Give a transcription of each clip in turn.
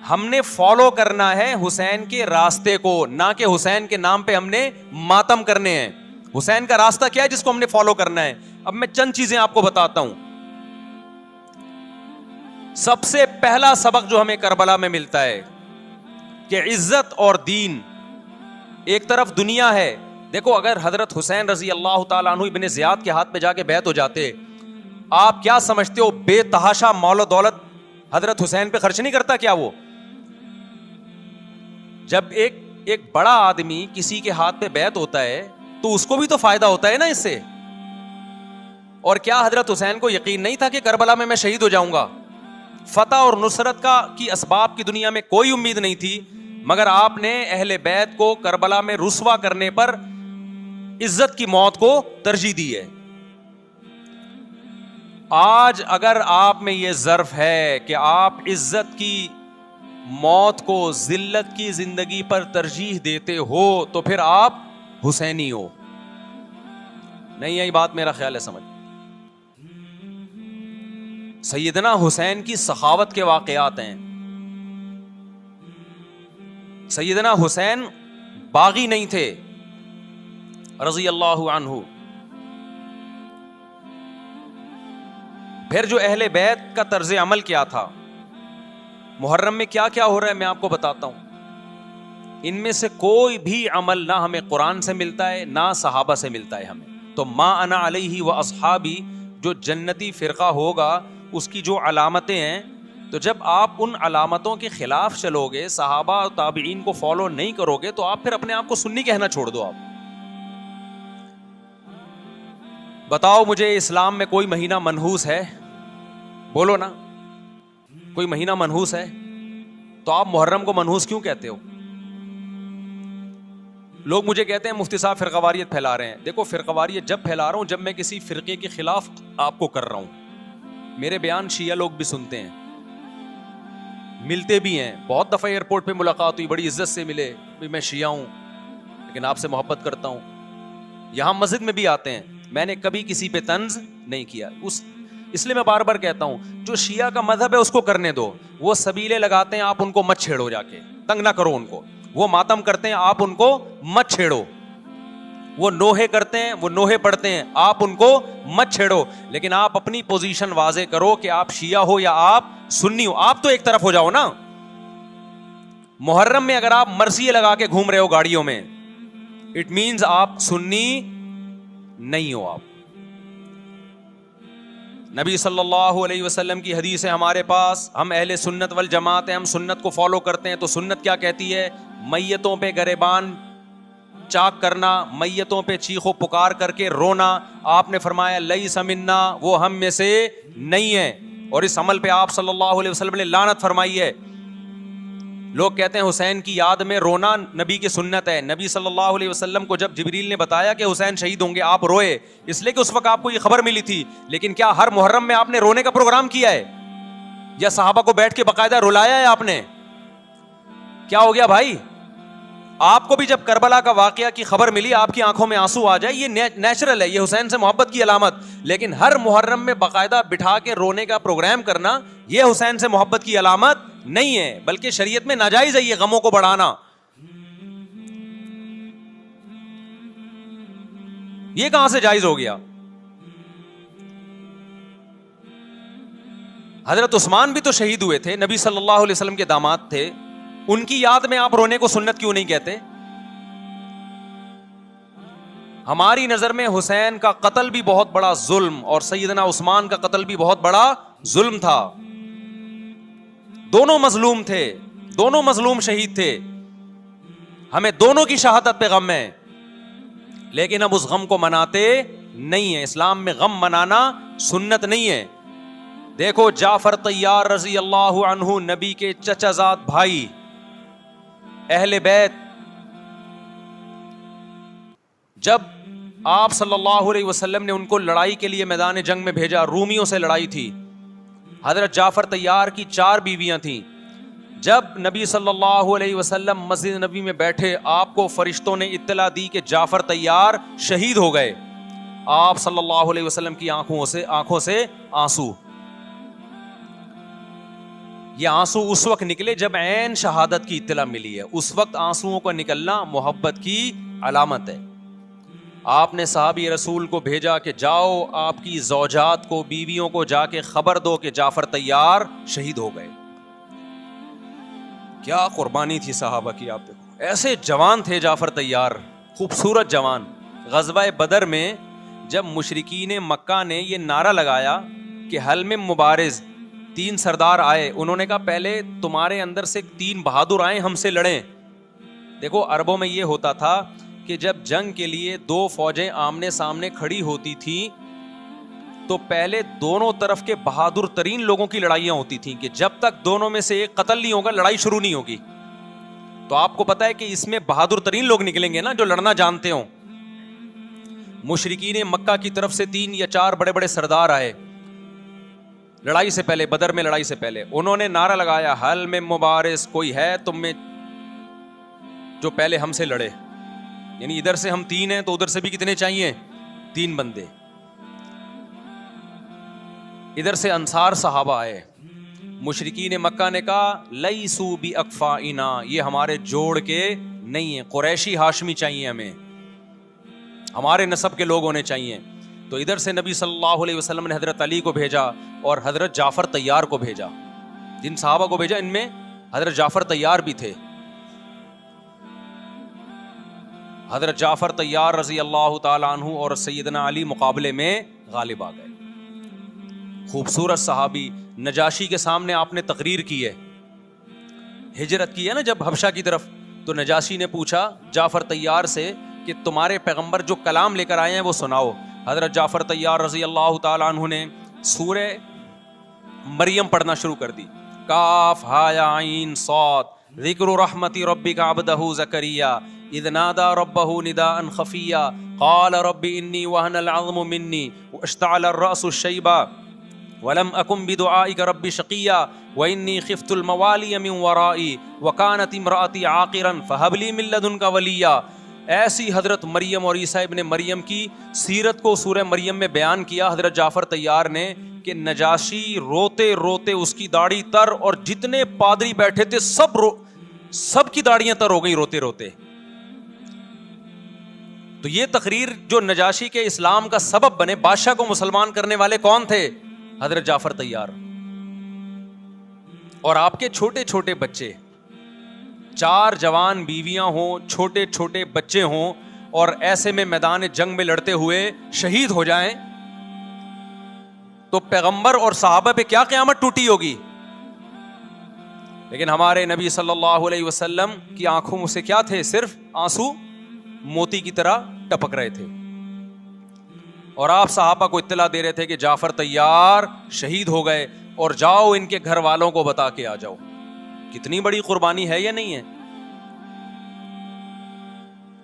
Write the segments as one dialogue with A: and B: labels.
A: ہم نے فالو کرنا ہے حسین کے راستے کو, نہ کہ حسین کے نام پہ ہم نے ماتم کرنے ہیں. حسین کا راستہ کیا ہے جس کو ہم نے فالو کرنا ہے؟ اب میں چند چیزیں آپ کو بتاتا ہوں. سب سے پہلا سبق جو ہمیں کربلا میں ملتا ہے کہ عزت اور دین, ایک طرف دنیا ہے. دیکھو اگر حضرت حسین رضی اللہ تعالیٰ عنہ ابن زیاد کے ہاتھ پہ جا کے بیعت ہو جاتے, آپ کیا سمجھتے ہو بے تحاشا مال و دولت حضرت حسین پہ خرچ نہیں کرتا کیا وہ؟ جب ایک بڑا آدمی کسی کے ہاتھ پہ بیعت ہوتا ہے تو اس کو بھی تو فائدہ ہوتا ہے نا اس سے. اور کیا حضرت حسین کو یقین نہیں تھا کہ کربلا میں شہید ہو جاؤں گا؟ فتح اور نصرت کی اسباب کی دنیا میں کوئی امید نہیں تھی, مگر آپ نے اہل بیت کو کربلا میں رسوا کرنے پر عزت کی موت کو ترجیح دی ہے. آج اگر آپ میں یہ ظرف ہے کہ آپ عزت کی موت کو ذلت کی زندگی پر ترجیح دیتے ہو تو پھر آپ حسینی ہو. نہیں یہی بات میرا خیال ہے سمجھ. سیدنا حسین کی سخاوت کے واقعات ہیں. سیدنا حسین باغی نہیں تھے رضی اللہ عنہ. پھر جو اہل بیت کا طرز عمل کیا تھا, محرم میں کیا کیا ہو رہا ہے میں آپ کو بتاتا ہوں. ان میں سے کوئی بھی عمل نہ ہمیں قرآن سے ملتا ہے نہ صحابہ سے ملتا ہے ہمیں. تو ما انا علیہ و اصحابی جو جنتی فرقہ ہوگا اس کی جو علامتیں ہیں, تو جب آپ ان علامتوں کے خلاف چلو گے, صحابہ اور تابعین کو فالو نہیں کرو گے, تو آپ پھر اپنے آپ کو سنی کہنا چھوڑ دو. آپ بتاؤ مجھے اسلام میں کوئی مہینہ منحوس ہے؟ بولو نا, کوئی مہینہ منحوس ہے؟ تو آپ محرم کو منحوس کیوں کہتے ہو؟ لوگ مجھے کہتے ہیں مفتی صاحب فرقہ واریت پھیلا رہے ہیں. دیکھو فرقہ واریت جب پھیلا رہا ہوں جب میں کسی فرقے کے خلاف آپ کو کر رہا ہوں. میرے بیان شیعہ لوگ بھی سنتے ہیں, ملتے بھی ہیں. بہت دفعہ ایئرپورٹ پہ ملاقات ہوئی, بڑی عزت سے ملے, میں شیعہ ہوں لیکن آپ سے محبت کرتا ہوں. یہاں مسجد میں بھی آتے ہیں, میں نے کبھی کسی پہ طنز نہیں کیا. اس لیے میں بار بار کہتا ہوں جو شیعہ کا مذہب ہے اس کو کرنے دو. وہ سبیلے لگاتے ہیں, آپ ان کو مت چھیڑو, جا کے تنگ نہ کرو ان کو. وہ ماتم کرتے ہیں, آپ ان کو مت چھیڑو. وہ نوحے کرتے ہیں, وہ نوحے پڑھتے ہیں, آپ ان کو مت چھیڑو. لیکن آپ اپنی پوزیشن واضح کرو کہ آپ شیعہ ہو یا آپ سنی ہو. آپ تو ایک طرف ہو جاؤ نا. محرم میں اگر آپ مرثیے لگا کے گھوم رہے ہو گاڑیوں میں, اٹ مینز آپ سنی نہیں ہو. آپ نبی صلی اللہ علیہ وسلم کی حدیث ہے ہمارے پاس, ہم اہل سنت والجماعت ہیں, ہم سنت کو فالو کرتے ہیں. تو سنت کیا کہتی ہے؟ میتوں پہ گریبان چاک کرنا, میتوں پہ چیخ و پکار کر کے رونا. آپ نے فرمایا لیس منا, وہ ہم میں سے نہیں ہے. اور اس عمل پہ آپ صلی اللہ علیہ وسلم نے لعنت فرمائی ہے. لوگ کہتے ہیں حسین کی یاد میں رونا نبی کی سنت ہے. نبی صلی اللہ علیہ وسلم کو جب جبریل نے بتایا کہ حسین شہید ہوں گے, آپ روئے, اس لیے کہ اس وقت آپ کو یہ خبر ملی تھی. لیکن کیا ہر محرم میں آپ نے رونے کا پروگرام کیا ہے یا صحابہ کو بیٹھ کے باقاعدہ رلایا ہے آپ نے؟ کیا ہو گیا بھائی؟ آپ کو بھی جب کربلا کا واقعہ کی خبر ملی آپ کی آنکھوں میں آنسو آ جائے, یہ نیچرل ہے, یہ حسین سے محبت کی علامت. لیکن ہر محرم میں باقاعدہ بٹھا کے رونے کا پروگرام کرنا یہ حسین سے محبت کی علامت نہیں ہے, بلکہ شریعت میں ناجائز ہے یہ غموں کو بڑھانا. یہ کہاں سے جائز ہو گیا؟ حضرت عثمان بھی تو شہید ہوئے تھے, نبی صلی اللہ علیہ وسلم کے داماد تھے. ان کی یاد میں آپ رونے کو سنت کیوں نہیں کہتے؟ ہماری نظر میں حسین کا قتل بھی بہت بڑا ظلم اور سیدنا عثمان کا قتل بھی بہت بڑا ظلم تھا. دونوں مظلوم تھے, دونوں مظلوم شہید تھے, ہمیں دونوں کی شہادت پہ غم ہے, لیکن اب اس غم کو مناتے نہیں ہیں. اسلام میں غم منانا سنت نہیں ہے. دیکھو جعفر طیار رضی اللہ عنہ, نبی کے چچا زاد بھائی, اہل بیت, جب آپ صلی اللہ علیہ وسلم نے ان کو لڑائی کے لیے میدان جنگ میں بھیجا, رومیوں سے لڑائی تھی. حضرت جعفر طیار کی 4 بیویاں تھیں. جب نبی صلی اللہ علیہ وسلم مسجد نبی میں بیٹھے, آپ کو فرشتوں نے اطلاع دی کہ جعفر طیار شہید ہو گئے. آپ صلی اللہ علیہ وسلم کی آنکھوں سے آنسو. یہ آنسو اس وقت نکلے جب عین شہادت کی اطلاع ملی ہے، اس وقت آنسوؤں کا نکلنا محبت کی علامت ہے۔ آپ نے صحابی رسول کو بھیجا کہ جاؤ آپ کی زوجات کو، بیویوں کو جا کے خبر دو کہ جعفر طیار شہید ہو گئے۔ کیا قربانی تھی صحابہ کی، آپ دیکھو ایسے جوان تھے جعفر طیار، خوبصورت جوان۔ غزوہ بدر میں جب مشرکین مکہ نے یہ نعرہ لگایا کہ حل میں مبارز، 3 سردار آئے، انہوں نے کہا پہلے تمہارے اندر سے 3 بہادر آئیں ہم سے لڑیں۔ دیکھو عربوں میں یہ ہوتا تھا کہ جب جنگ کے لیے 2 فوجیں آمنے سامنے کھڑی ہوتی تھیں تو پہلے دونوں طرف کے بہادر ترین لوگوں کی لڑائیاں ہوتی تھیں کہ جب تک دونوں میں سے ایک قتل نہیں ہوگا لڑائی شروع نہیں ہوگی۔ تو آپ کو پتا ہے کہ اس میں بہادر ترین لوگ نکلیں گے نا جو لڑنا جانتے ہوں۔ مشرکین مکہ کی طرف سے 3 یا 4 بڑے بڑے سردار آئے لڑائی سے پہلے، بدر میں لڑائی سے پہلے، انہوں نے نعرہ لگایا حل میں مبارز، کوئی ہے تم میں جو پہلے ہم سے لڑے؟ یعنی ادھر سے ہم 3 ہیں تو ادھر سے بھی کتنے چاہیے؟ 3 بندے۔ ادھر سے انصار صحابہ آئے، مشرکین مکہ نے کہا لیسو باکفائنا، یہ ہمارے جوڑ کے نہیں ہیں، قریشی ہاشمی چاہیے، ہمارے نسب کے لوگ ہونے چاہیے۔ تو ادھر سے نبی صلی اللہ علیہ وسلم نے حضرت علی کو بھیجا اور حضرت جعفر طیار کو بھیجا۔ جن صحابہ کو بھیجا ان میں حضرت جعفر طیار بھی تھے۔ حضرت جعفر طیار رضی اللہ تعالیٰ عنہ اور سیدنا علی مقابلے میں غالب آ گئے۔ خوبصورت صحابی، نجاشی کے سامنے آپ نے تقریر کی ہے، ہجرت کی ہے نا جب حبشہ کی طرف، تو نجاشی نے پوچھا جعفر طیار سے کہ تمہارے پیغمبر جو کلام لے کر آئے ہیں وہ سناؤ۔ حضرت جعفر طیار رضی اللہ تعالیٰ عنہ نے سورہ مریم پڑھنا شروع کر دی۔ کاف ہا یا عین صاد ذکر رحمت ربک عبدہ زکریا اذ نادى ربه نداء خفيا قال رب اني وهن العظم مني واشتعل الراس شيبا ولم اكن بدعائك رب شقيا واني خفت الموالي من ورائي وكانت امراتي عاقرا فهب لي من لدنك وليا۔ ایسی حضرت مریم اور عیسیٰ ابن مریم کی سیرت کو سورہ مریم میں بیان کیا حضرت جعفر طیار نے کہ نجاشی روتے روتے اس کی داڑھی تر، اور جتنے پادری بیٹھے تھے سب کی داڑیاں تر ہو گئی روتے روتے۔ تو یہ تقریر جو نجاشی کے اسلام کا سبب بنے، بادشاہ کو مسلمان کرنے والے کون تھے؟ حضرت جعفر طیار۔ اور آپ کے چھوٹے چھوٹے بچے، 4 جوان بیویاں ہوں، چھوٹے چھوٹے بچے ہوں، اور ایسے میں میدان جنگ میں لڑتے ہوئے شہید ہو جائیں تو پیغمبر اور صحابہ پہ کیا قیامت ٹوٹی ہوگی۔ لیکن ہمارے نبی صلی اللہ علیہ وسلم کی آنکھوں سے کیا تھے؟ صرف آنسو موتی کی طرح ٹپک رہے تھے، اور آپ صحابہ کو اطلاع دے رہے تھے کہ جعفر طیار شہید ہو گئے اور جاؤ ان کے گھر والوں کو بتا کے آ جاؤ۔ کتنی بڑی قربانی ہے یا نہیں ہے؟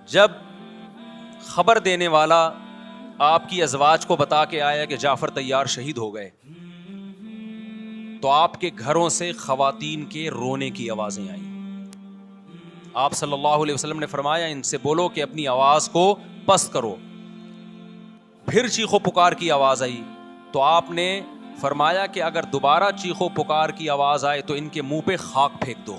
A: جب خبر دینے والا آپ کی ازواج کو بتا کے آیا کہ جعفر طیار شہید ہو گئے تو آپ کے گھروں سے خواتین کے رونے کی آوازیں آئیں۔ آپ صلی اللہ علیہ وسلم نے فرمایا ان سے بولو کہ اپنی آواز کو پست کرو۔ پھر چیخو پکار کی آواز آئی تو آپ نے فرمایا کہ اگر دوبارہ چیخو پکار کی آواز آئے تو ان کے منہ پہ خاک پھینک دو۔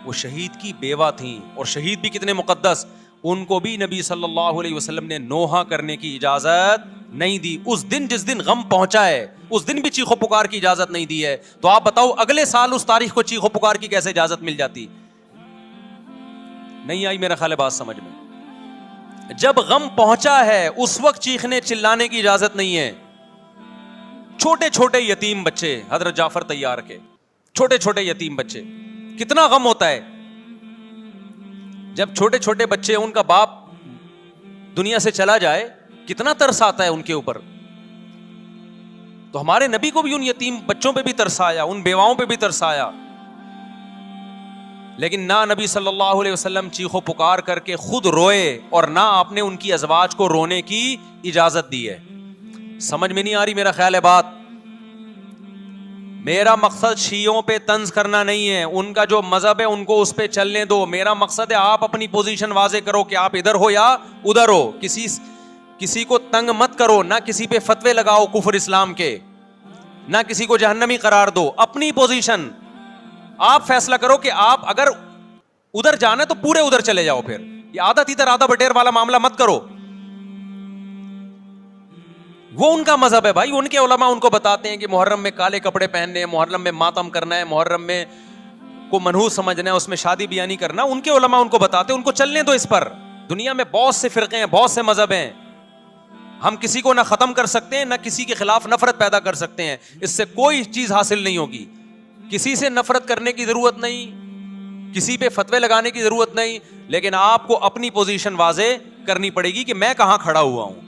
A: وہ شہید کی بیوہ تھیں، اور شہید بھی کتنے مقدس، ان کو بھی نبی صلی اللہ علیہ وسلم نے نوحہ کرنے کی اجازت نہیں دی۔ اس دن جس دن غم پہنچا ہے اس دن بھی چیخو پکار کی اجازت نہیں دی ہے، تو آپ بتاؤ اگلے سال اس تاریخ کو چیخو پکار کی کیسے اجازت مل جاتی؟ نہیں آئی میرا خیال ہے بات سمجھ میں۔ جب غم پہنچا ہے اس وقت چیخنے چلانے کی اجازت نہیں ہے۔ چھوٹے چھوٹے یتیم بچے، حضرت جعفر طیار کے چھوٹے چھوٹے یتیم بچے، کتنا غم ہوتا ہے جب چھوٹے چھوٹے بچے ان کا باپ دنیا سے چلا جائے، کتنا ترس آتا ہے ان کے اوپر۔ تو ہمارے نبی کو بھی ان یتیم بچوں پہ بھی ترس آیا، ان بیواؤں پہ بھی ترس آیا، لیکن نہ نبی صلی اللہ علیہ وسلم چیخو پکار کر کے خود روئے اور نہ آپ نے ان کی ازواج کو رونے کی اجازت دی ہے۔ سمجھ میں نہیں آ رہی میرا خیال ہے بات؟ میرا مقصد شیعوں پہ طنز کرنا نہیں ہے، ان کا جو مذہب ہے ان کو اس پہ چلنے دو۔ میرا مقصد ہے آپ اپنی پوزیشن واضح کرو کہ آپ ادھر ہو یا ادھر ہو، کسی کو تنگ مت کرو، نہ کسی پہ فتوے لگاؤ کفر اسلام کے۔ نہ کسی کو جہنمی قرار دو. اپنی پوزیشن آپ فیصلہ کرو کہ آپ اگر ادھر جانا ہے تو پورے ادھر چلے جاؤ. پھر یہ آدھا تیتر آدھا بٹیر والا معاملہ مت کرو. وہ ان کا مذہب ہے بھائی, ان کے علماء ان کو بتاتے ہیں کہ محرم میں کالے کپڑے پہننے ہیں, محرم میں ماتم کرنا ہے, محرم میں کو منحوس سمجھنا ہے, اس میں شادی بیاہ نہیں کرنا. ان کے علماء ان کو بتاتے ہیں, ان کو چلنے دو اس پر. دنیا میں بہت سے فرقے ہیں, بہت سے مذہب ہیں. ہم کسی کو نہ ختم کر سکتے ہیں, نہ کسی کے خلاف نفرت پیدا کر سکتے ہیں. اس سے کوئی چیز حاصل نہیں ہوگی. کسی سے نفرت کرنے کی ضرورت نہیں, کسی پہ فتوے لگانے کی ضرورت نہیں, لیکن آپ کو اپنی پوزیشن واضح کرنی پڑے گی کہ میں کہاں کھڑا ہوا ہوں.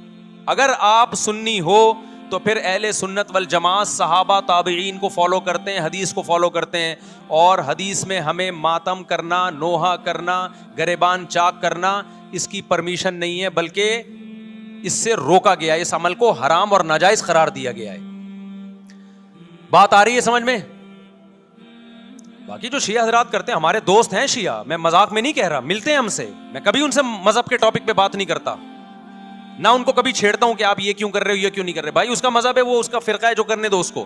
A: اگر آپ سنی ہو تو پھر اہل سنت والجماعت صحابہ تابعین کو فالو کرتے ہیں, حدیث کو فالو کرتے ہیں. اور حدیث میں ہمیں ماتم کرنا, نوحہ کرنا, گریبان چاک کرنا اس کی پرمیشن نہیں ہے, بلکہ اس سے روکا گیا ہے, اس عمل کو حرام اور ناجائز قرار دیا گیا ہے. بات آ رہی ہے سمجھ میں؟ باقی جو شیعہ حضرات کرتے ہیں, ہمارے دوست ہیں شیعہ, میں مذاق میں نہیں کہہ رہا, ملتے ہیں ہم سے, میں کبھی ان سے مذہب کے ٹاپک پہ بات نہیں کرتا, نہ ان کو کبھی چھیڑتا ہوں کہ آپ یہ کیوں کر رہے ہو, یہ کیوں نہیں کر رہے. بھائی اس کا مذہب ہے, وہ اس کا فرقہ ہے, جو کرنے دو اس کو,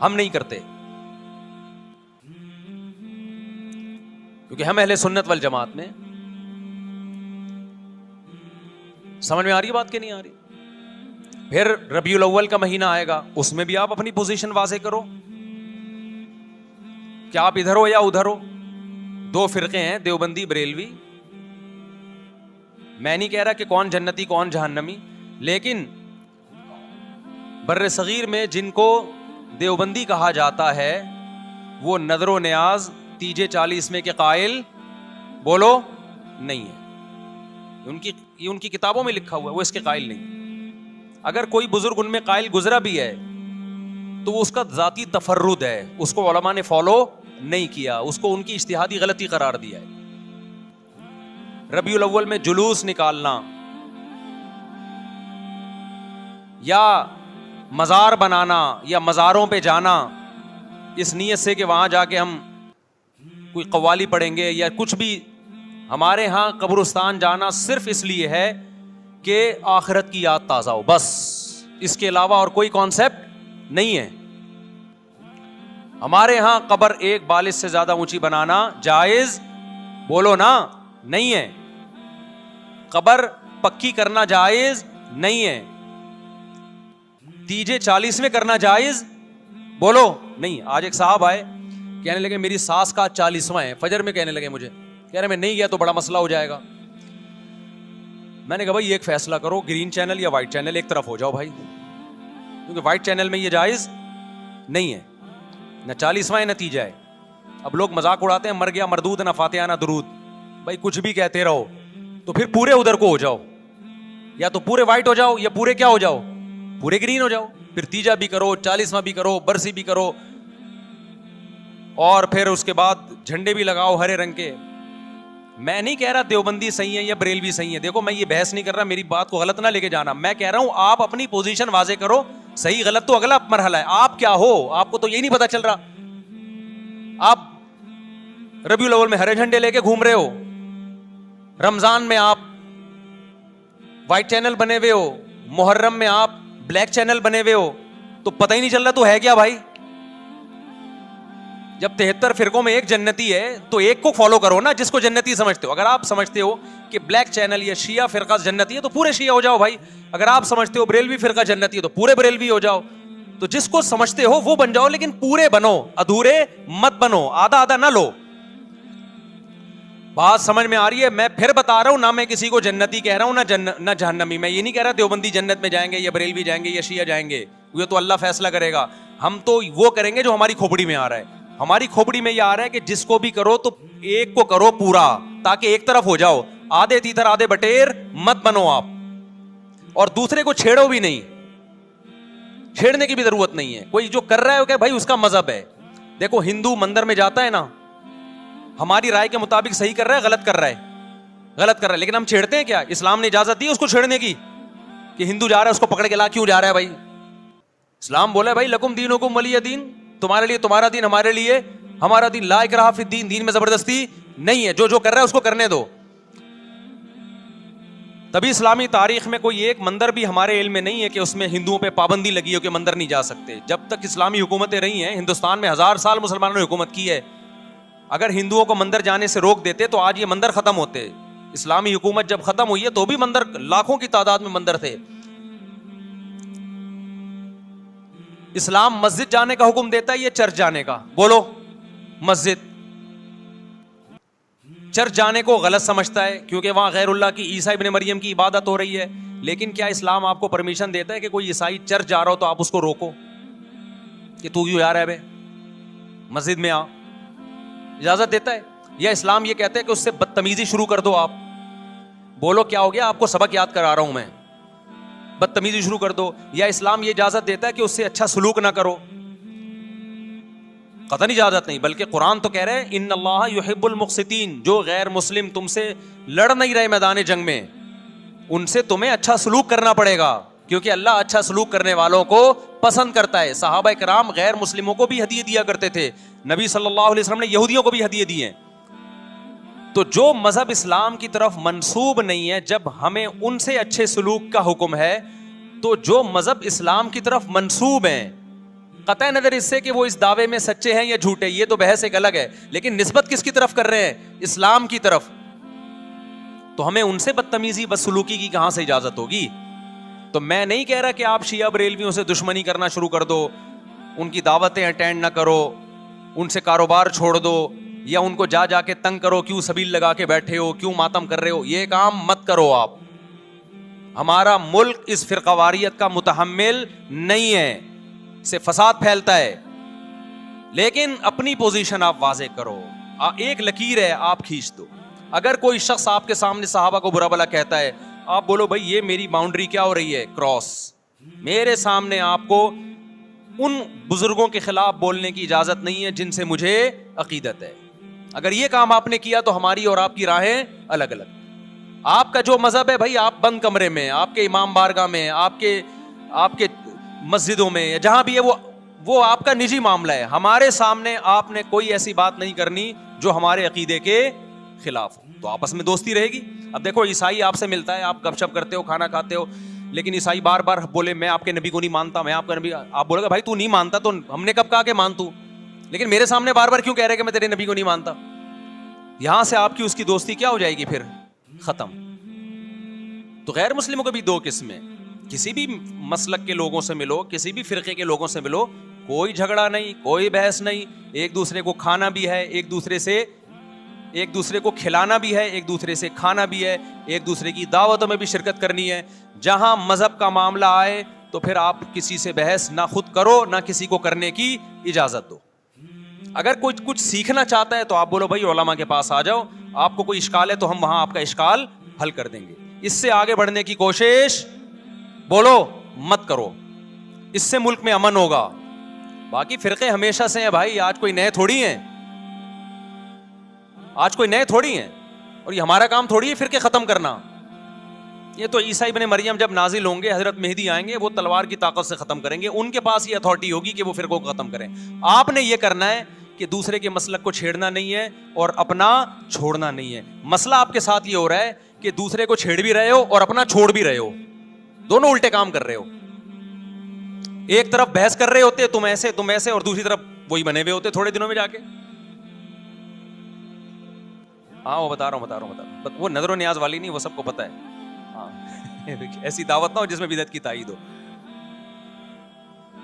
A: ہم نہیں کرتے. کیونکہ ہم اہل سنت والجماعت میں. سمجھ میں آ رہی ہے بات کہ نہیں آ رہی؟ پھر ربیع الاول کا مہینہ آئے گا, اس میں بھی آپ اپنی پوزیشن واضح کرو کہ آپ ادھر ہو یا ادھر ہو. دو فرقے ہیں, دیوبندی بریلوی. میں نہیں کہہ رہا کہ کون جنتی کون جہنمی, لیکن بر صغیر میں جن کو دیوبندی کہا جاتا ہے وہ نظر و نیاز تیجے 40 میں کے قائل بولو نہیں ہے. ان کی کتابوں میں لکھا ہوا ہے, وہ اس کے قائل نہیں. اگر کوئی بزرگ ان میں قائل گزرا بھی ہے تو وہ اس کا ذاتی تفرد ہے, اس کو علماء نے فالو نہیں کیا, اس کو ان کی اجتہادی غلطی قرار دیا ہے. ربیع الاول میں جلوس نکالنا یا مزار بنانا یا مزاروں پہ جانا اس نیت سے کہ وہاں جا کے ہم کوئی قوالی پڑھیں گے یا کچھ بھی, ہمارے ہاں قبرستان جانا صرف اس لیے ہے کہ آخرت کی یاد تازہ ہو, بس. اس کے علاوہ اور کوئی کانسیپٹ نہیں ہے. ہمارے ہاں قبر ایک بالش سے زیادہ اونچی بنانا جائز بولو نا نہیں ہے. قبر پکی کرنا جائز نہیں ہے. تیجے 40 میں کرنا جائز بولو نہیں. آج ایک صاحب آئے, کہنے لگے میری ساس کا 40واں ہے, فجر میں کہنے لگے مجھے, کہہ رہے میں نہیں گیا تو بڑا مسئلہ ہو جائے گا. میں نے کہا بھائی ایک فیصلہ کرو, گرین چینل یا وائٹ چینل, ایک طرف ہو جاؤ بھائی, کیونکہ وائٹ چینل میں یہ جائز نہیں ہے, نہ 40واں ہے نہ تیجا ہے. اب لوگ مذاق اڑاتے ہیں, مر گیا مردود نہ فاتحہ نہ درود. بھائی کچھ بھی کہتے رہو تو پھر پورے ادھر کو ہو جاؤ, یا تو پورے وائٹ ہو جاؤ یا پورے کیا ہو جاؤ, پورے گرین ہو جاؤ. پھر تیجا بھی کرو, 40واں بھی کرو, برسی بھی کرو, اور پھر اس کے بعد جھنڈے بھی لگاؤ ہرے رنگ کے. میں نہیں کہہ رہا دیوبندی صحیح ہے یا بریلوی صحیح ہے, دیکھو میں یہ بحث نہیں کر رہا, میری بات کو غلط نہ لے کے جانا. میں کہہ رہا ہوں آپ اپنی پوزیشن واضح کرو, صحیح غلط تو اگلا مرحلہ ہے. آپ کیا ہو, آپ کو تو یہی نہیں پتا چل رہا. آپ ربیع الاول میں ہرے جھنڈے لے کے گھوم رہے ہو, رمضان میں آپ وائٹ چینل بنے ہوئے ہو, محرم میں آپ بلیک چینل بنے ہوئے ہو, تو پتہ ہی نہیں چل رہا تو ہے کیا بھائی. جب 73 فرقوں میں ایک جنتی ہے تو ایک کو فالو کرو نا, جس کو جنتی سمجھتے ہو. اگر آپ سمجھتے ہو کہ بلیک چینل یا شیعہ فرقہ جنتی ہے تو پورے شیعہ ہو جاؤ بھائی. اگر آپ سمجھتے ہو بریلوی فرقہ جنتی ہے تو پورے بریلوی ہو جاؤ. تو جس کو سمجھتے ہو وہ بن جاؤ, لیکن پورے بنو, ادھورے مت بنو, آدھا آدھا نہ لو. بات سمجھ میں آ رہی ہے؟ میں پھر بتا رہا ہوں, نہ میں کسی کو جنتی کہہ رہا ہوں نہ جہنمی. میں یہ نہیں کہہ رہا دیوبندی جنت میں جائیں گے یا بریلوی جائیں گے یا شیعہ جائیں گے, یہ تو اللہ فیصلہ کرے گا. ہم تو وہ کریں گے جو ہماری کھوپڑی میں آ رہا ہے. ہماری کھوپڑی میں یہ آ رہا ہے کہ جس کو بھی کرو تو ایک کو کرو پورا, تاکہ ایک طرف ہو جاؤ. آدھے تیتر آدھے بٹیر مت بنو آپ, اور دوسرے کو چھیڑو بھی نہیں, چھیڑنے کی بھی ضرورت نہیں ہے. کوئی جو کر رہا ہے کہ بھائی اس کا مذہب ہے. دیکھو ہندو مندر میں جاتا ہے نا, ہماری رائے کے مطابق صحیح کر رہا ہے, غلط کر رہا ہے, لیکن ہم چھیڑتے ہیں کیا؟ اسلام نے اجازت دی اس کو چھیڑنے کی کہ ہندو جا رہا ہے اس کو پکڑ کے لا, کیوں جا رہا ہے بھائی؟ اسلام بولا ہے بھائی لکم دینکم ولی دین, تمہارے لیے تمہارا دین, ہمارے لیے ہمارا دین. لا اکراہ فی الدین, دین میں زبردستی نہیں ہے, جو کر رہا ہے اس کو کرنے دو. تبھی اسلامی تاریخ میں کوئی ایک مندر بھی ہمارے علم میں نہیں ہے کہ اس میں ہندوؤں پہ پابندی لگی ہو کہ مندر نہیں جا سکتے. جب تک اسلامی حکومتیں رہی ہیں, ہندوستان میں 1000 سال مسلمانوں نے حکومت کی ہے, اگر ہندوؤں کو مندر جانے سے روک دیتے تو آج یہ مندر ختم ہوتے. اسلامی حکومت جب ختم ہوئی ہے تو بھی مندر, لاکھوں کی تعداد میں مندر تھے. اسلام مسجد جانے کا حکم دیتا ہے یا چرچ جانے کا؟ بولو. مسجد. چرچ جانے کو غلط سمجھتا ہے کیونکہ وہاں غیر اللہ کی, عیسیٰ ابن مریم کی عبادت ہو رہی ہے. لیکن کیا اسلام آپ کو پرمیشن دیتا ہے کہ کوئی عیسائی چرچ جا رہا ہو تو آپ اس کو روکو کہ تو کیوں جا رہا ہے بے, مسجد میں آ؟ اجازت دیتا ہے؟ یا اسلام یہ کہتا ہے کہ اس سے بدتمیزی شروع کر دو آپ؟ بولو کیا ہو گیا, آپ کو سبق یاد کرا رہا ہوں میں, بدتمیزی شروع کر دو. یا اسلام یہ اجازت دیتا ہے کہ اس سے اچھا سلوک نہ کرو؟ قطعاً اجازت نہیں, بلکہ قرآن تو کہہ رہے ہیں ان اللہ یحب المقسطین, جو غیر مسلم تم سے لڑ نہیں رہے میدان جنگ میں, ان سے تمہیں اچھا سلوک کرنا پڑے گا, کیونکہ اللہ اچھا سلوک کرنے والوں کو پسند کرتا ہے. صحابہ کرام غیر مسلموں کو بھی ہدیے دیا کرتے تھے, نبی صلی اللہ علیہ وسلم نے یہودیوں کو بھی ہدیے دیے. تو جو مذہب اسلام کی طرف منسوب نہیں ہے, جب ہمیں ان سے اچھے سلوک کا حکم ہے, تو جو مذہب اسلام کی طرف منسوب ہیں, قطع نظر اس سے کہ وہ اس دعوے میں سچے ہیں یا جھوٹے, یہ تو بحث ایک الگ ہے, لیکن نسبت کس کی طرف کر رہے ہیں؟ اسلام کی طرف. تو ہمیں ان سے بدتمیزی بدسلوکی کی کہاں سے اجازت ہوگی؟ تو میں نہیں کہہ رہا کہ آپ شیعہ بریلویوں سے دشمنی کرنا شروع کر دو, ان کی دعوتیں اٹینڈ نہ کرو, ان سے کاروبار چھوڑ دو, یا ان کو جا کے تنگ کرو, کیوں سبیل لگا کے بیٹھے ہو, کیوں ماتم کر رہے ہو. یہ کام مت کرو آپ. ہمارا ملک اس فرقہ واریت کا متحمل نہیں ہے, سے فساد پھیلتا ہے. لیکن اپنی پوزیشن آپ واضح کرو, ایک لکیر ہے آپ کھینچ دو. اگر کوئی شخص آپ کے سامنے صحابہ کو برا بھلا کہتا ہے, آپ بولو بھائی یہ میری باؤنڈری کیا ہو رہی ہے, کراس. میرے سامنے آپ کو ان بزرگوں کے خلاف بولنے کی اجازت نہیں ہے جن سے مجھے عقیدت ہے. اگر یہ کام آپ نے کیا تو ہماری اور آپ کی راہیں الگ الگ. آپ کا جو مذہب ہے بھائی, آپ بند کمرے میں, آپ کے امام بارگاہ میں, آپ کے مسجدوں میں, یا جہاں بھی ہے, وہ آپ کا نجی معاملہ ہے. ہمارے سامنے آپ نے کوئی ایسی بات نہیں کرنی جو ہمارے عقیدے کے خلاف ہو, تو آپس میں دوستی رہے گی. اب دیکھو عیسائی آپ سے ملتا ہے, آپ گپ شپ کرتے ہو, کھانا کھاتے ہو, لیکن عیسائی بار بار بولے میں آپ کے نبی کو نہیں مانتا, میں آپ کا نبی, آپ بولے گا بھائی تو نہیں مانتا تو ہم نے کب کہا کہ مان تو, لیکن میرے سامنے بار بار کیوں کہہ رہے کہ میں تیرے نبی کو نہیں مانتا؟ یہاں سے آپ کی اس کی دوستی کیا ہو جائے گی پھر؟ ختم. تو غیر مسلموں کو بھی دو قسمیں, کسی بھی مسلک کے لوگوں سے ملو, کسی بھی فرقے کے لوگوں سے ملو, کوئی جھگڑا نہیں, کوئی بحث نہیں, ایک دوسرے کو کھانا بھی ہے, ایک دوسرے کو کھلانا بھی ہے, ایک دوسرے سے کھانا بھی ہے, ایک دوسرے کی دعوتوں میں بھی شرکت کرنی ہے. جہاں مذہب کا معاملہ آئے تو پھر آپ کسی سے بحث نہ خود کرو نہ کسی کو کرنے کی اجازت دو. اگر کوئی کچھ سیکھنا چاہتا ہے تو آپ بولو بھائی علماء کے پاس آ جاؤ, آپ کو کوئی اشکال ہے تو ہم وہاں آپ کا اشکال حل کر دیں گے. اس سے آگے بڑھنے کی کوشش بولو مت کرو, اس سے ملک میں امن ہوگا. باقی فرقے ہمیشہ سے ہیں بھائی, آج کوئی نئے تھوڑی ہیں, اور یہ ہمارا کام تھوڑی ہے فرقے ختم کرنا. یہ تو عیسیٰ ابن مریم جب نازل ہوں گے, حضرت مہدی آئیں گے, وہ تلوار کی طاقت سے ختم کریں گے, ان کے پاس یہ اتھارٹی ہوگی کہ وہ فرقوں کو ختم کریں. آپ نے یہ کرنا ہے کہ دوسرے کے مسلک کو چھیڑنا نہیں ہے اور اپنا چھوڑنا نہیں ہے. مسئلہ آپ کے ساتھ یہ ہو رہا ہے کہ دوسرے کو چھیڑ بھی رہے ہو اور اپنا چھوڑ بھی رہے ہو, دونوں الٹے کام کر رہے ہو. ایک طرف بحث کر رہے ہوتے تم ایسے, اور دوسری طرف وہی بنے ہوئے ہوتے تھوڑے دنوں میں جا کے. ہاں وہ بتا رہا ہوں, وہ نظر و نیاز والی نہیں, وہ سب کو پتا ہے. ہاں ایسی دعوت نہ ہو جس میں بدعت کی تائید ہو.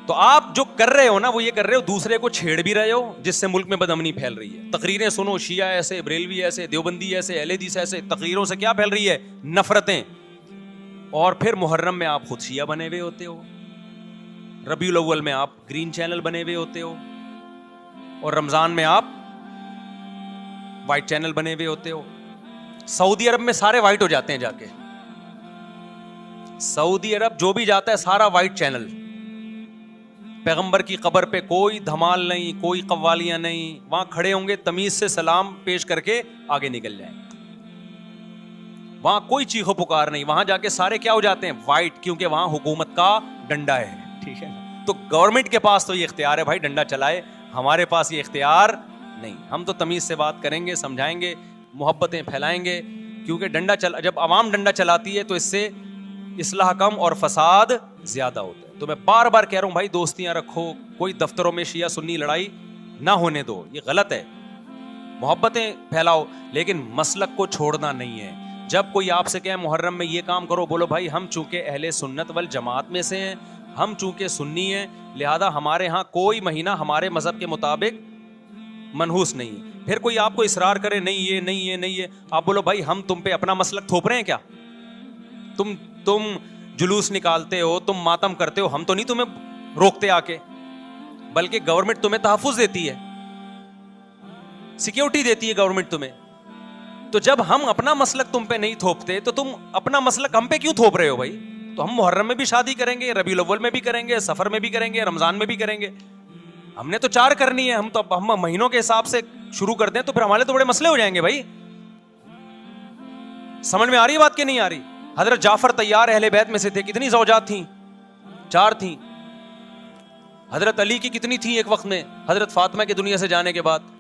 A: تو آپ جو کر رہے ہو نا, وہ یہ کر رہے ہو دوسرے کو چھیڑ بھی رہے ہو, جس سے ملک میں بدامنی پھیل رہی ہے. تقریریں سنو, شیعہ ایسے, بریلوی ایسے, دیوبندی ایسے, اہل حدیث ایسے, تقریروں سے کیا پھیل رہی ہے؟ نفرتیں. اور پھر محرم میں آپ خود شیعہ بنے ہوئے ہوتے ہو, ربیع الاول میں آپ گرین چینل بنے ہوئے ہوتے ہو, اور رمضان میں آپ وائٹ چینل بنے ہوئے ہوتے ہو. سعودی عرب میں سارے وائٹ ہو جاتے ہیں, جا کے سعودی عرب جو بھی جاتا ہے سارا وائٹ چینل. پیغمبر کی قبر پہ کوئی دھمال نہیں, کوئی قوالیاں نہیں, وہاں کھڑے ہوں گے تمیز سے سلام پیش کر کے آگے نکل جائیں. وہاں کوئی چیخو پکار نہیں, وہاں جا کے سارے کیا ہو جاتے ہیں؟ وائٹ, کیونکہ وہاں حکومت کا ڈنڈا ہے. ٹھیک ہے, تو گورنمنٹ کے پاس تو یہ اختیار ہے بھائی ڈنڈا چلائے, ہمارے پاس یہ اختیار نہیں. ہم تو تمیز سے بات کریں گے, سمجھائیں گے, محبتیں پھیلائیں گے, کیونکہ جب عوام ڈنڈا چلاتی ہے تو اس سے اصلاح کم اور فساد زیادہ ہوتا ہے. تو میں بار بار کہہ رہا ہوں بھائی دوستیاں رکھو, کوئی دفتروں میں شیعہ سنی لڑائی نہ ہونے دو, یہ غلط ہے. محبتیں پھیلاؤ لیکن مسلک کو چھوڑنا نہیں ہے. جب کوئی آپ سے کہے محرم میں یہ کام کرو, بولو بھائی ہم چونکہ اہل سنت والجماعت میں سے ہیں, ہم چونکہ سنی ہیں, لہذا ہمارے ہاں کوئی مہینہ ہمارے مذہب کے مطابق منحوس نہیں ہے. پھر کوئی آپ کو اصرار کرے نہیں یہ نہیں یہ نہیں ہے, آپ بولو بھائی ہم تم پہ اپنا مسلک تھوپ رہے ہیں کیا؟ تم جلوس نکالتے ہو, تم ماتم کرتے ہو, ہم تو نہیں تمہیں روکتے آ کے, بلکہ گورنمنٹ تمہیں تحفظ دیتی ہے, سیکیورٹی دیتی ہے گورنمنٹ تمہیں. تو جب ہم اپنا مسلک تم پہ نہیں تھوپتے تو تم اپنا مسلک ہم پہ کیوں تھوپ رہے ہو بھائی؟ تو ہم محرم میں بھی شادی کریں گے, ربیع الاول میں بھی کریں گے, سفر میں بھی کریں گے, رمضان میں بھی کریں گے. ہم نے تو 4 کرنی ہے, ہم مہینوں کے حساب سے شروع کر دیں تو پھر ہمارے تو بڑے مسئلے ہو جائیں گے بھائی. سمجھ میں آ رہی ہے بات کہ نہیں آ رہی؟ حضرت جعفر طیار اہل بیت میں سے تھے, کتنی زوجات تھیں؟ 4 تھیں. حضرت علی کی کتنی تھیں ایک وقت میں؟ حضرت فاطمہ کے دنیا سے جانے کے بعد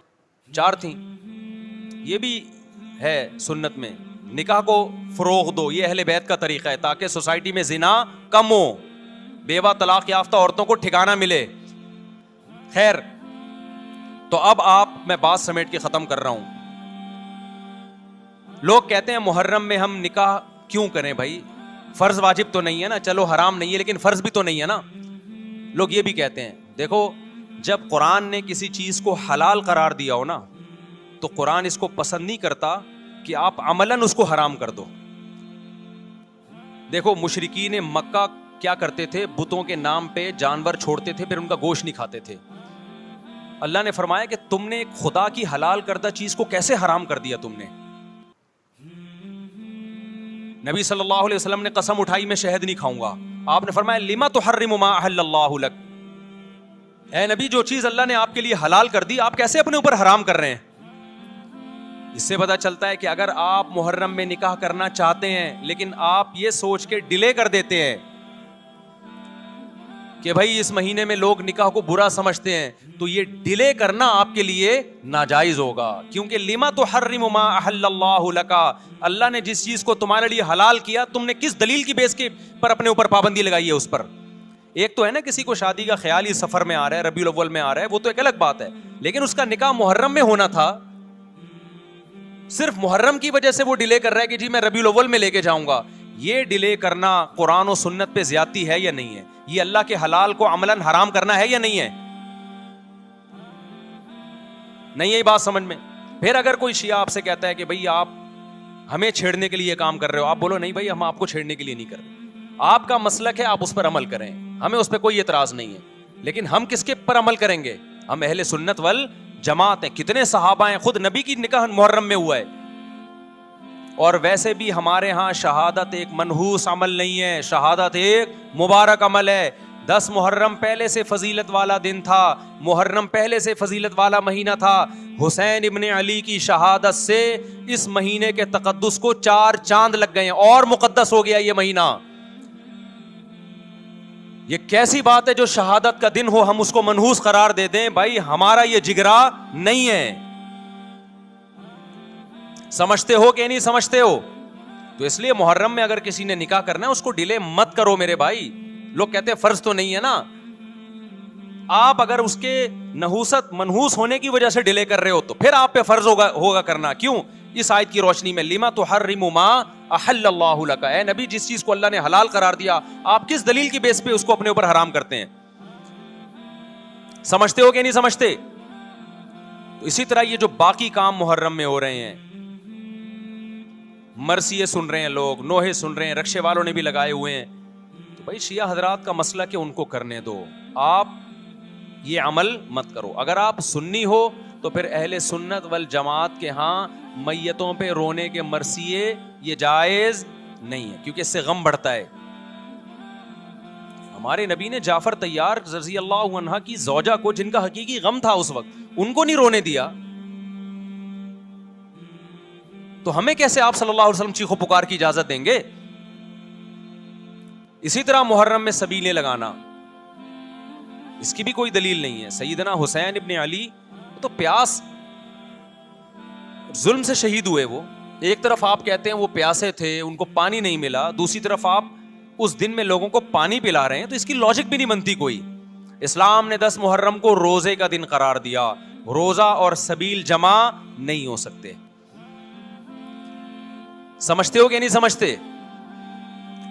A: 4 تھیں. یہ بھی ہے سنت میں, نکاح کو فروغ دو, یہ اہل بیت کا طریقہ ہے تاکہ سوسائٹی میں زنا کم ہو, بیوہ طلاق یافتہ عورتوں کو ٹھکانہ ملے. خیر, تو اب میں بات سمیٹ کے ختم کر رہا ہوں. لوگ کہتے ہیں محرم میں ہم نکاح کیوں کریں بھائی, فرض واجب تو نہیں ہے نا, چلو حرام نہیں ہے لیکن فرض بھی تو نہیں ہے نا. لوگ یہ بھی کہتے ہیں, دیکھو جب قرآن نے کسی چیز کو حلال قرار دیا ہو نا, تو قرآن اس کو پسند نہیں کرتا کہ آپ عملاً اس کو حرام کر دو. دیکھو مشرکین مکہ کیا کرتے تھے, بتوں کے نام پہ جانور چھوڑتے تھے, پھر ان کا گوشت نہیں کھاتے تھے. اللہ نے فرمایا کہ تم نے ایک خدا کی حلال کردہ چیز کو کیسے حرام کر دیا تم نے. نبی صلی اللہ علیہ وسلم نے قسم اٹھائی میں شہد نہیں کھاؤں گا. آپ نے فرمایا لما تحرم ما احل اللہ لک, اے نبی جو چیز اللہ نے آپ کے لیے حلال کر دی آپ کیسے اپنے اوپر حرام کر رہے ہیں. اس سے پتہ چلتا ہے کہ اگر آپ محرم میں نکاح کرنا چاہتے ہیں لیکن آپ یہ سوچ کے ڈیلے کر دیتے ہیں کہ بھائی اس مہینے میں لوگ نکاح کو برا سمجھتے ہیں, تو یہ ڈیلے کرنا آپ کے لیے ناجائز ہوگا. کیونکہ لما تحرم ما احل اللہ لک, اللہ نے جس چیز کو تمہارے لیے حلال کیا تم نے کس دلیل کی بیس کے پر اپنے اوپر پابندی لگائی ہے اس پر. ایک تو ہے نا کسی کو شادی کا خیال ہی سفر میں آ رہا ہے, ربیع الاول میں آ رہا ہے, وہ تو ایک الگ بات ہے, لیکن اس کا نکاح محرم میں ہونا تھا, صرف محرم کی وجہ سے وہ ڈیلے کر رہا ہے کہ جی میں ربیع الاول میں لے کے جاؤں گا. یہ ڈیلے کرنا قرآن و سنت پہ زیادتی ہے یا نہیں ہے؟ یہ اللہ کے حلال کو عملاً حرام کرنا ہے یا نہیں ہے؟ نہیں ہے بات سمجھ میں؟ پھر اگر کوئی شیعہ آپ سے کہتا ہے کہ بھئی آپ ہمیں چھیڑنے کے لیے کام کر رہے ہو, آپ بولو نہیں بھائی ہم آپ کو چھیڑنے کے لیے نہیں کر رہے, آپ کا مسلک ہے, آپ اس پر عمل کریں, ہمیں اس پہ کوئی اعتراض نہیں ہے. لیکن ہم کس کے پر عمل کریں گے؟ ہم اہل سنت والجماعت ہیں. کتنے صحابہ ہیں, خود نبی کی نکاح محرم میں ہوا ہے. اور ویسے بھی ہمارے ہاں شہادت ایک منحوس عمل نہیں ہے, شہادت ایک مبارک عمل ہے. 10 محرم پہلے سے فضیلت والا دن تھا, محرم پہلے سے فضیلت والا مہینہ تھا. حسین ابن علی کی شہادت سے اس مہینے کے تقدس کو 4 چاند لگ گئے ہیں اور مقدس ہو گیا یہ مہینہ. یہ کیسی بات ہے جو شہادت کا دن ہو ہم اس کو منحوس قرار دے دیں؟ بھائی ہمارا یہ جگرا نہیں ہے. سمجھتے ہو کہ نہیں سمجھتے ہو؟ تو اس لیے محرم میں اگر کسی نے نکاح کرنا ہے اس کو ڈیلے مت کرو میرے بھائی. لوگ کہتے ہیں فرض تو نہیں ہے نا, آپ اگر اس کے نحوست منحوس ہونے کی وجہ سے ڈیلے کر رہے ہو تو پھر آپ پہ فرض ہوگا کرنا. کیوں؟ اس آیت کی روشنی میں لما تحرم ما احل اللہ لک, اے نبی جس چیز کو اللہ نے حلال قرار دیا آپ کس دلیل کی بیس پہ اس کو اپنے اوپر حرام کرتے ہیں؟ سمجھتے ہو کہ نہیں سمجھتے؟ تو اسی طرح یہ جو باقی کام محرم میں ہو رہے ہیں, مرثیے سن رہے ہیں لوگ, نوحے سن رہے ہیں, رکشے والوں نے بھی لگائے ہوئے ہیں, تو بھائی شیعہ حضرات کا مسئلہ کہ ان کو کرنے دو, آپ یہ عمل مت کرو. اگر آپ سنی ہو تو پھر اہل سنت والجماعت کے ہاں میتوں پہ رونے کے مرثیے یہ جائز نہیں ہے, کیونکہ اس سے غم بڑھتا ہے. ہمارے نبی نے جعفر طیار رضی اللہ عنہ کی زوجہ کو, جن کا حقیقی غم تھا اس وقت, ان کو نہیں رونے دیا, تو ہمیں کیسے آپ صلی اللہ علیہ وسلم چیخو پکار کی اجازت دیں گے؟ اسی طرح محرم میں سبیلیں لگانا, اس کی بھی کوئی دلیل نہیں ہے. سیدنا حسین ابن علی تو پیاس ظلم سے شہید ہوئے, وہ ایک طرف آپ کہتے ہیں وہ پیاسے تھے, ان کو پانی نہیں ملا, دوسری طرف آپ اس دن میں لوگوں کو پانی پلا رہے ہیں, تو اس کی لاجک بھی نہیں بنتی کوئی. اسلام نے 10 محرم کو روزے کا دن قرار دیا, روزہ اور سبیل جمع نہیں ہو سکتے. سمجھتے ہو کہ نہیں سمجھتے؟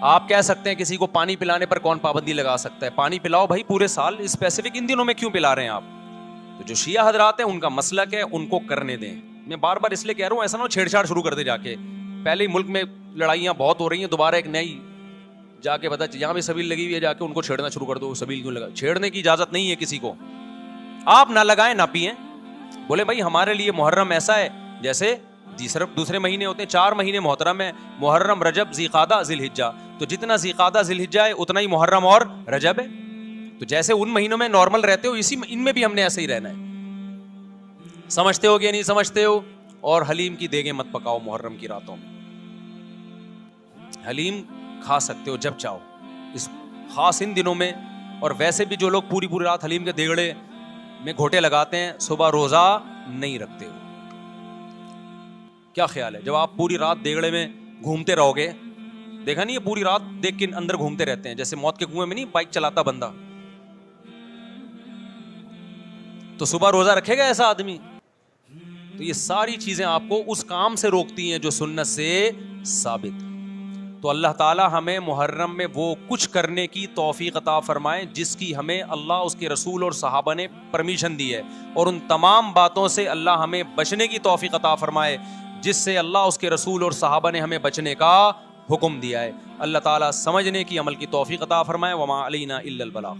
A: آپ کہہ سکتے ہیں کسی کو پانی پلانے پر کون پابندی لگا سکتا ہے؟ پانی پلاؤ بھائی پورے سال, اسپیسیفک ان دنوں میں کیوں پلا رہے ہیں آپ؟ تو جو شیعہ حضرات ہیں ان کا مسلک ہے, ان کو کرنے دیں. میں بار بار اس لیے کہہ رہا ہوں, ایسا نہ ہو چھیڑ چھاڑ شروع کر دے جا کے. پہلے ہی ملک میں لڑائیاں بہت ہو رہی ہیں, دوبارہ ایک نئی جا کے بتا یہاں بھی سبیل لگی ہوئی ہے, جا کے ان کو چھیڑنا شروع کر دو. سبیل کیوں لگا؟ چھیڑنے کی اجازت نہیں ہے کسی کو. آپ نہ لگائیں نہ پئیں. بولے بھائی ہمارے لیے محرم ایسا ہے جیسے صرف دوسرے مہینے ہوتے ہیں, 4 مہینے محترم ہے, محرم, رجب, ذی قعدہ, ذی الحجہ. تو جتنا ذی قعدہ ذی الحجہ ہے اتنا ہی محرم اور رجب ہے. تو جیسے ان مہینوں میں نارمل رہتے ہو, اسی ان میں بھی ہم نے ایسے ہی رہنا ہے. سمجھتے ہو کہ نہیں سمجھتے ہو؟ اور حلیم کی دیگیں مت پکاؤ محرم کی راتوں میں. حلیم کھا سکتے ہو جب چاہو, اس خاص ان دنوں میں. اور ویسے بھی جو لوگ پوری رات حلیم کے دیگڑے میں گھوٹے لگاتے ہیں, صبح روزہ نہیں رکھتے ہو. کیا خیال ہے؟ جب آپ پوری رات دیگڑے میں گھومتے رہو گے, دیکھا نہیں یہ پوری رات دیکھ کے اندر گھومتے رہتے ہیں, جیسے موت کے کنویں میں نہیں بائک چلاتا بندہ, تو صبح روزہ رکھے گا ایسا آدمی؟ تو یہ ساری چیزیں آپ کو اس کام سے روکتی ہیں جو سنت سے ثابت. تو اللہ تعالی ہمیں محرم میں وہ کچھ کرنے کی توفیق عطا فرمائے جس کی ہمیں اللہ, اس کے رسول اور صحابہ نے پرمیشن دی ہے, اور ان تمام باتوں سے اللہ ہمیں بچنے کی توفیق عطا فرمائے جس سے اللہ, اس کے رسول اور صحابہ نے ہمیں بچنے کا حکم دیا ہے. اللہ تعالیٰ سمجھنے کی, عمل کی توفیق عطا فرمائے. وما علینا الا البلاغ.